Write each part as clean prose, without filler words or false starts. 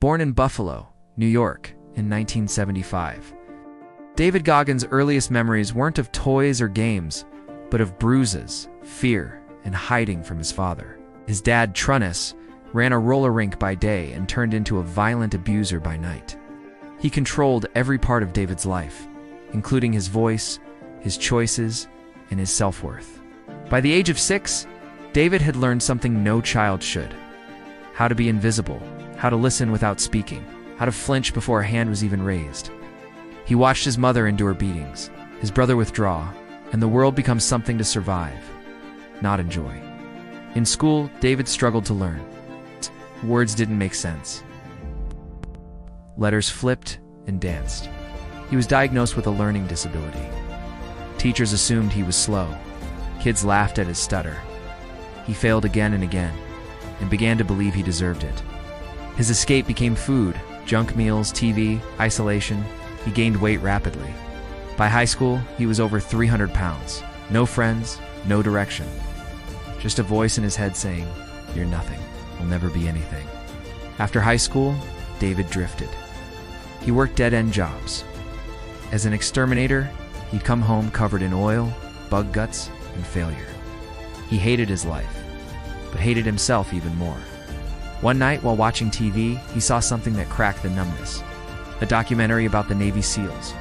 Born in Buffalo, New York, in 1975, David Goggins' earliest memories weren't of toys or games, but of bruises, fear, and hiding from his father. His dad, Trunnis, ran a roller rink by day and turned into a violent abuser by night. He controlled every part of David's life, including his voice, his choices, and his self-worth. By the age of 6, David had learned something no child should: how to be invisible, how to listen without speaking, how to flinch before a hand was even raised. He watched his mother endure beatings, his brother withdraw, and the world become something to survive, not enjoy. In school, David struggled to learn. Words didn't make sense. Letters flipped and danced. He was diagnosed with a learning disability. Teachers assumed he was slow. Kids laughed at his stutter. He failed again and again, and began to believe he deserved it. His escape became food, junk meals, TV, isolation. He gained weight rapidly. By high school, he was over 300 pounds. No friends, no direction. Just a voice in his head saying, "You're nothing. You'll never be anything." After high school, David drifted. He worked dead-end jobs. As an exterminator, he'd come home covered in oil, bug guts, and failure. He hated his life, but hated himself even more. One night, while watching TV, he saw something that cracked the numbness: a documentary about the Navy SEALs.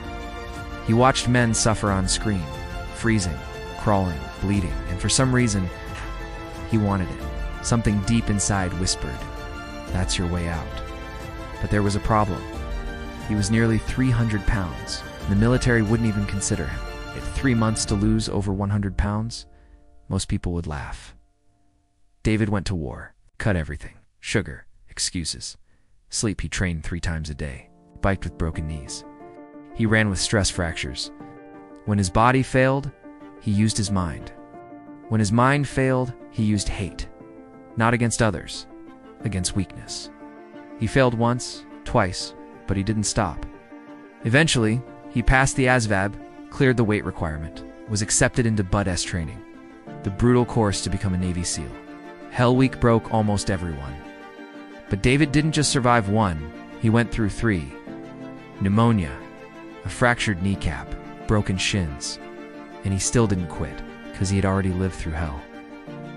He watched men suffer on screen, freezing, crawling, bleeding, and for some reason, he wanted it. Something deep inside whispered, "That's your way out." But there was a problem. He was nearly 300 pounds. The military wouldn't even consider him. At 3 months to lose over 100 pounds, most people would laugh. David went to war, cut everything: sugar, excuses. Sleep, he trained 3 times a day, biked with broken knees. He ran with stress fractures. When his body failed, he used his mind. When his mind failed, he used hate. Not against others, against weakness. He failed once, twice, but he didn't stop. Eventually, he passed the ASVAB, cleared the weight requirement, was accepted into Bud S training, the brutal course to become a Navy SEAL. Hell Week broke almost everyone. But David didn't just survive 1, he went through 3. Pneumonia, a fractured kneecap, broken shins, and he still didn't quit, because he had already lived through hell.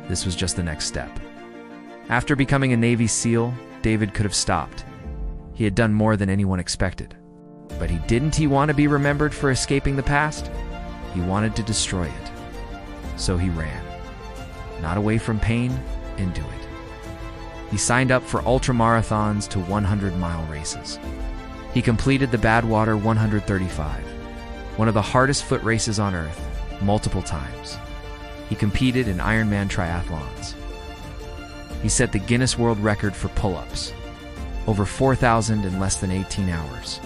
This was just the next step. After becoming a Navy SEAL, David could have stopped. He had done more than anyone expected. But didn't he want to be remembered for escaping the past? He wanted to destroy it. So he ran. Not away from pain, into it. He signed up for ultramarathons to 100-mile races. He completed the Badwater 135, one of the hardest foot races on Earth, multiple times. He competed in Ironman triathlons. He set the Guinness World Record for pull-ups, over 4,000 in less than 18 hours.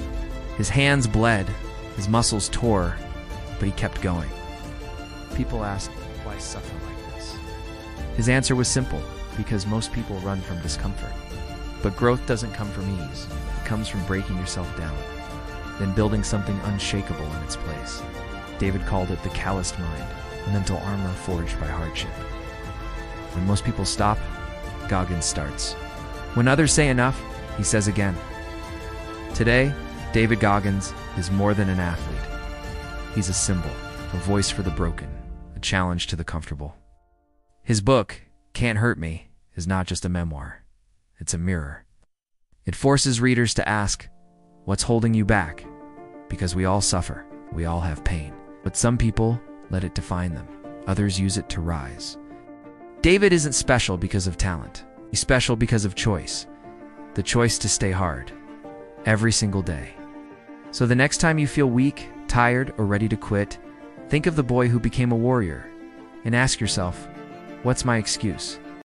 His hands bled, his muscles tore, but he kept going. People asked, why suffer like this? His answer was simple: because most people run from discomfort. But growth doesn't come from ease. It comes from breaking yourself down, then building something unshakable in its place. David called it the calloused mind, mental armor forged by hardship. When most people stop, Goggins starts. When others say enough, he says again. Today, David Goggins is more than an athlete. He's a symbol, a voice for the broken, a challenge to the comfortable. His book, Can't Hurt Me, is not just a memoir. It's a mirror. It forces readers to ask, what's holding you back? Because we all suffer, we all have pain. But some people let it define them. Others use it to rise. David isn't special because of talent. He's special because of choice. The choice to stay hard, every single day. So the next time you feel weak, tired, or ready to quit, think of the boy who became a warrior and ask yourself, what's my excuse?